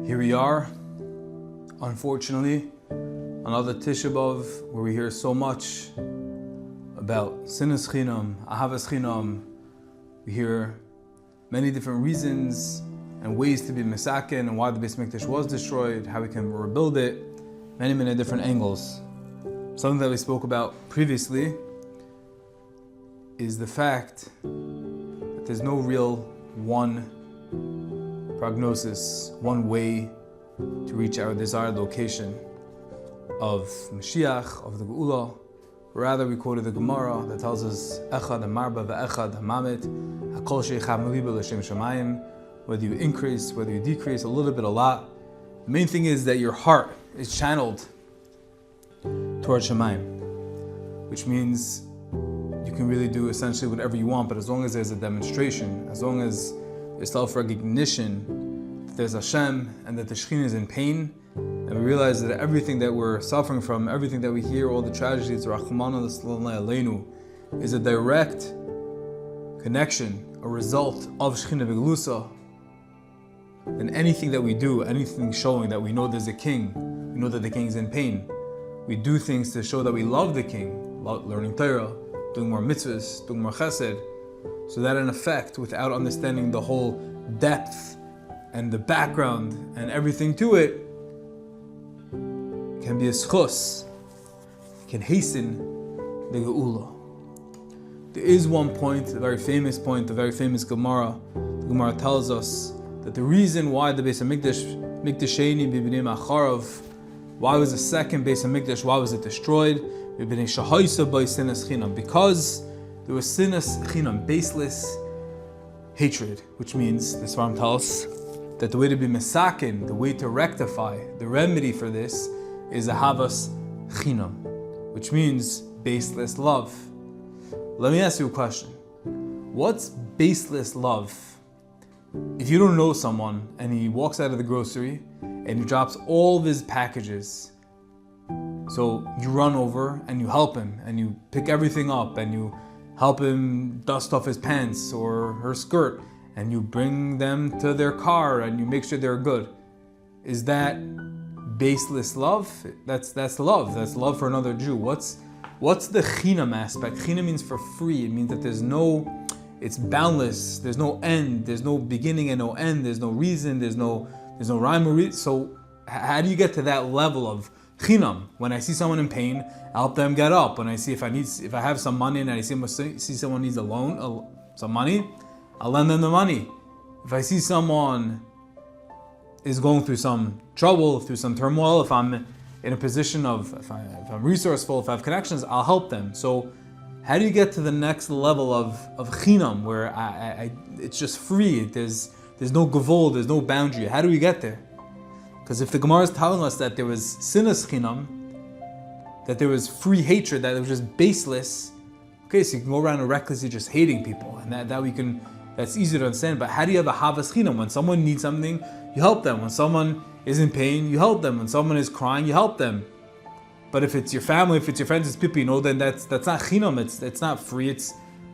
Here we are, unfortunately, another Tisha B'Av, where we hear so much about sinas chinam, ahavas chinam. We hear many different reasons and ways to be misaken and why the Beis Mikdash was destroyed, how we can rebuild it, many different angles. Something that we spoke about previously is the fact that there's no real one prognosis, one way to reach our desired location of Mashiach, of the Geula. Rather, we quoted the Gemara that tells us, Echad HaMarba ve'Echad HaMamet, HaKol she'echad meliba l'shem shamayim. Whether you increase, whether you decrease, a little bit, a lot. The main thing is that your heart is channeled towards Shamayim, which means you can really do essentially whatever you want, but as long as there's a demonstration, as long as there's self-recognition that there's Hashem and that the Shekhinah is in pain, and we realize that everything that we're suffering from, everything that we hear, all the tragedies, Rachmana Aleinu, is a direct connection, a result of Shekhinah Beglusa. Then anything that we do, anything showing that we know there's a king, we know that the king is in pain, we do things to show that we love the king, learning Torah, doing more mitzvahs, doing more chesed, so that in effect, without understanding the whole depth and the background and everything to it, can be a schus, can hasten the geula. There is one point, a very famous point, a very famous Gemara. The Gemara tells us that the reason why the Beis HaMikdash, Mikdasheni b'bnei Acharav, why was the second Beis HaMikdash, why was it destroyed? Because there was sinas chinam, baseless hatred, which means, the Svarim tell us, that the way to be mesaken, the way to rectify, the remedy for this is ahavas chinam, which means baseless love. Let me ask you a question. What's baseless love? If you don't know someone and he walks out of the grocery and he drops all of his packages, so you run over and you help him and you pick everything up and you help him dust off his pants or her skirt and you bring them to their car and you make sure they're good. Is that baseless love? That's love. That's love for another Jew. What's the chinam aspect? Chinam means for free. It means that it's boundless. There's no end. There's no beginning and no end. There's no reason. There's no rhyme or reason. So how do you get to that level of chinam? When I see someone in pain, I help them get up. When I see if I have some money and I see someone needs a loan, some money, I'll lend them the money. If I see someone is going through some trouble, through some turmoil, if I'm in a position if I'm resourceful, if I have connections, I'll help them. So how do you get to the next level of chinam where it's just free? There's no gavol, there's no boundary. How do we get there? Because if the Gemara is telling us that there was sinas chinam, that there was free hatred, that it was just baseless, okay, so you can go around and recklessly just hating people, and that's easy to understand. But how do you have a havas chinam? When someone needs something, you help them. When someone is in pain, you help them. When someone is crying, you help them. But if it's your family, if it's your friends, it's people you know, then that's not chinam. It's not free.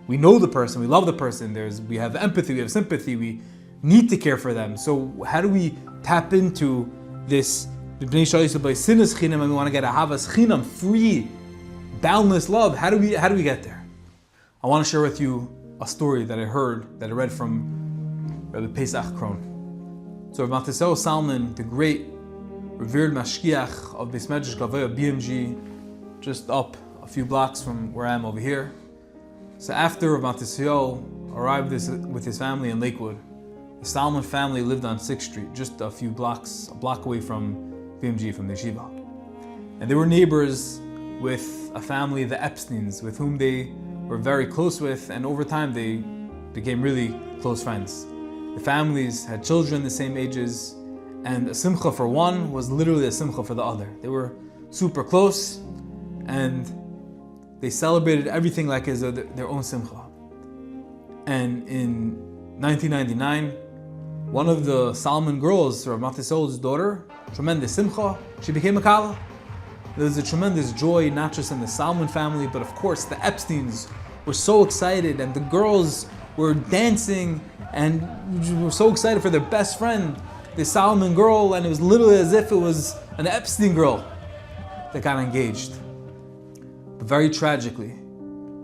We know the person, we love the person. We have empathy, we have sympathy, we need to care for them. So how do we tap into this b'nei shayis by sinas chinam, and we want to get a havas chinam, free, boundless love? How do we get there? I want to share with you a story that I read from Rabbi Pesach Kron. So Rav Matisyahu Salman, the great revered mashgiach of Beis Medrash Gavoya BMG, just up a few blocks from where I am over here. So after Rav Matisyahu arrived with his family in Lakewood, the Salman family lived on 6th Street, just a block away from BMG, from the yeshiva. And they were neighbors with a family, the Epsteins, with whom they were very close with, and over time they became really close friends. The families had children the same ages, and a simcha for one was literally a simcha for the other. They were super close, and they celebrated everything like as their own simcha. And in 1999, one of the Salman girls, Rav Matisyahu's daughter, tremendous simcha, she became a kala. There was a tremendous joy, not just in the Salman family, but of course the Epsteins were so excited, and the girls were dancing and were so excited for their best friend. this Solomon girl, and it was literally as if it was an Epstein girl that got engaged. But very tragically,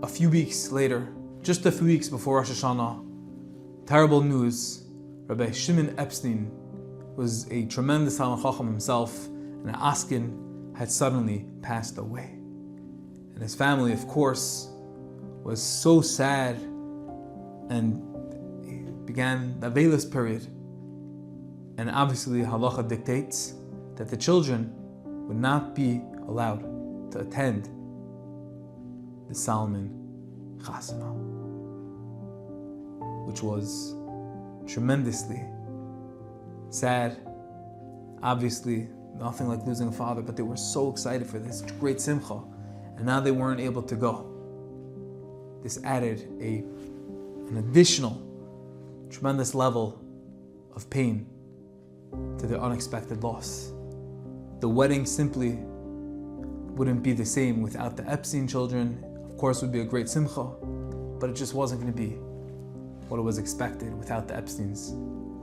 a few weeks later, just a few weeks before Rosh Hashanah, terrible news. Rabbi Shimon Epstein was a tremendous Talmid Chacham himself, and Askin had suddenly passed away. And his family, of course, was so sad, and began the Avelis period. And obviously, halacha dictates that the children would not be allowed to attend the Solomon Chasana, which was tremendously sad. Obviously, nothing like losing a father, but they were so excited for this great simcha, and now they weren't able to go. This added an additional tremendous level of pain to their unexpected loss. The wedding simply wouldn't be the same without the Epstein children. Of course, it would be a great simcha, but it just wasn't going to be what it was expected without the Epsteins.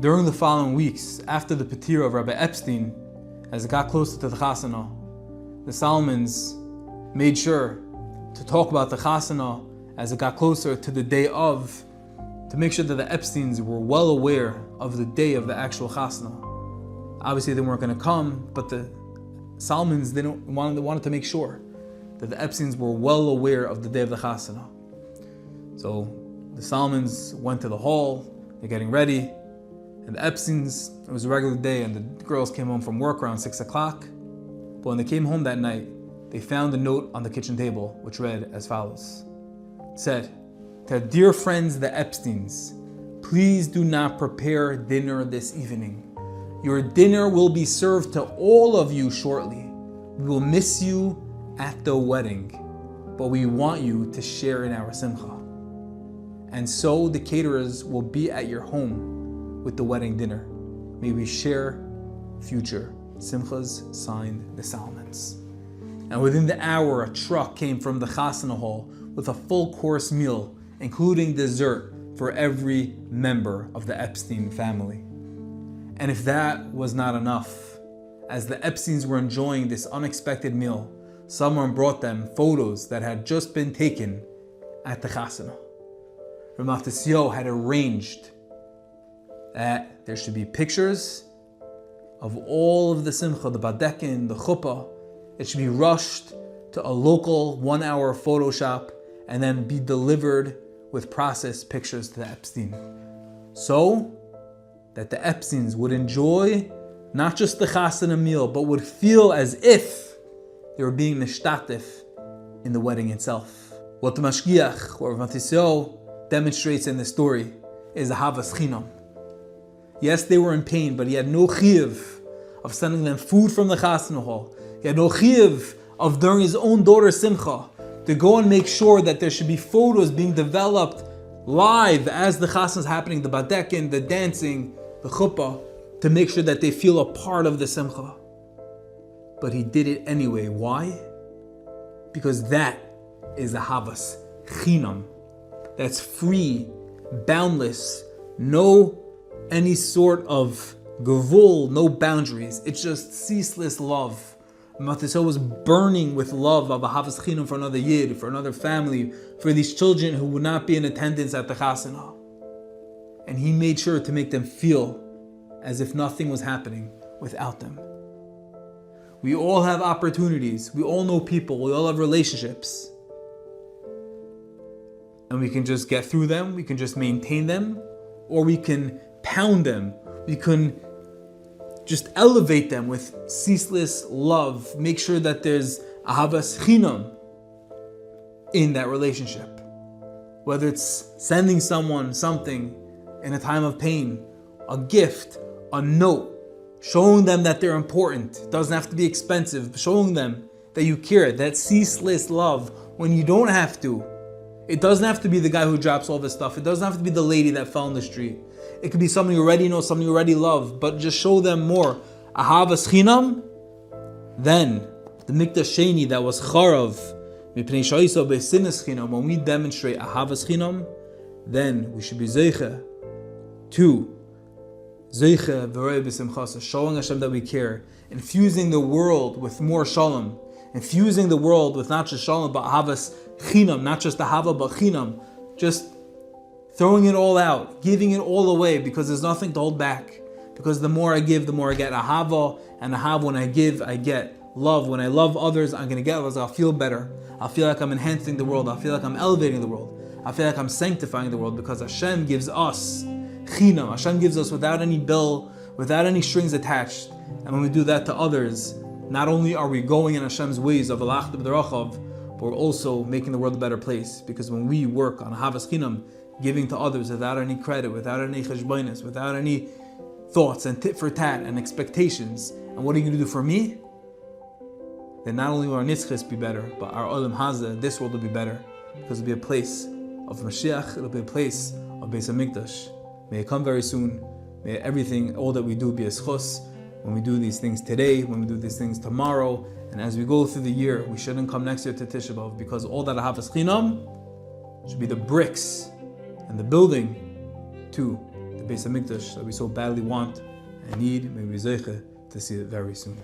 During the following weeks, after the Petir of Rabbi Epstein, as it got closer to the Chasana, the Solomons made sure to talk about the Chasana as it got closer to the day of, to make sure that the Epsteins were well aware of the day of the actual Chasana. Obviously, they weren't going to come, but the Solomons wanted to make sure that the Epsteins were well aware of the day of the Chasana. So the Solomons went to the hall, they're getting ready, and the Epsteins, it was a regular day, and the girls came home from work around 6 o'clock. But when they came home that night, they found a note on the kitchen table, which read as follows. It said, "To dear friends the Epsteins, please do not prepare dinner this evening. Your dinner will be served to all of you shortly. We will miss you at the wedding, but we want you to share in our simcha. And so the caterers will be at your home with the wedding dinner. May we share future simchas, signed the Solomons." And within the hour, a truck came from the Chasana hall with a full course meal, including dessert for every member of the Epstein family. And if that was not enough, as the Epsteins were enjoying this unexpected meal, someone brought them photos that had just been taken at the Chasana. Rav Tisha had arranged that there should be pictures of all of the simcha, the badekin, the chuppah. It should be rushed to a local 1-hour photo shop and then be delivered with processed pictures to the Epstein. So that the Epsteins would enjoy not just the Chasana meal, but would feel as if they were being mishtatif in the wedding itself. What the Mashgiach, or Rav Tisha, demonstrates in this story is ahavas chinam. Yes, they were in pain, but he had no chiyuv of sending them food from the Chasana hall. He had no chiyuv of, during his own daughter's simcha, to go and make sure that there should be photos being developed live as the Chasana is happening, the badekin, the dancing, the chuppah, to make sure that they feel a part of the simcha. But he did it anyway. Why? Because that is ahavas chinam. That's free, boundless, no any sort of gavul, no boundaries. It's just ceaseless love. Tisha was burning with love of ahavas chinam for another yid, for another family, for these children who would not be in attendance at the Chasana. And he made sure to make them feel as if nothing was happening without them. We all have opportunities. We all know people. We all have relationships. And we can just get through them. We can just maintain them. Or we can pound them. We can just elevate them with ceaseless love. Make sure that there's ahavas chinam in that relationship. Whether it's sending someone something in a time of pain, a gift, a note, showing them that they're important. It doesn't have to be expensive. Showing them that you care. That ceaseless love when you don't have to. It doesn't have to be the guy who drops all this stuff. It doesn't have to be the lady that fell in the street. It could be someone you already know, someone you already love, but just show them more ahavas chinam. Then the mikdash sheni that was charav mipnei shayisa beisinas chinam. When we demonstrate ahavas chinam, then we should be zeicha to Zeiche v'roeh b'simchasa, showing Hashem that we care, infusing the world with more shalom, infusing the world with not just shalom but havas chinam, not just the hava but chinam, just throwing it all out, giving it all away because there's nothing to hold back. Because the more I give, the more I get. Ahava, and ahava, when I give, I get. Love, when I love others, I'm going to get others. I'll feel better. I'll feel like I'm enhancing the world. I'll feel like I'm elevating the world. I feel like I'm sanctifying the world because Hashem gives us chinam. Hashem gives us without any bill, without any strings attached. And when we do that to others, not only are we going in Hashem's ways of alach b'derachav, but we're also making the world a better place. Because when we work on havas chinam, giving to others without any credit, without any cheshbonos, without any thoughts and tit for tat and expectations, and what are you going to do for me? Then not only will our nitzchis be better, but our olam hazeh, this world will be better, because it'll be a place of Mashiach, it'll be a place of Beis HaMikdash. May it come very soon. May everything, all that we do be a schos. When we do these things today, when we do these things tomorrow, and as we go through the year, we shouldn't come next year to Tisha B'Av, because all that havas chinam should be the bricks and the building to the Beis HaMikdash that we so badly want and need. May we zeiche to see it very soon.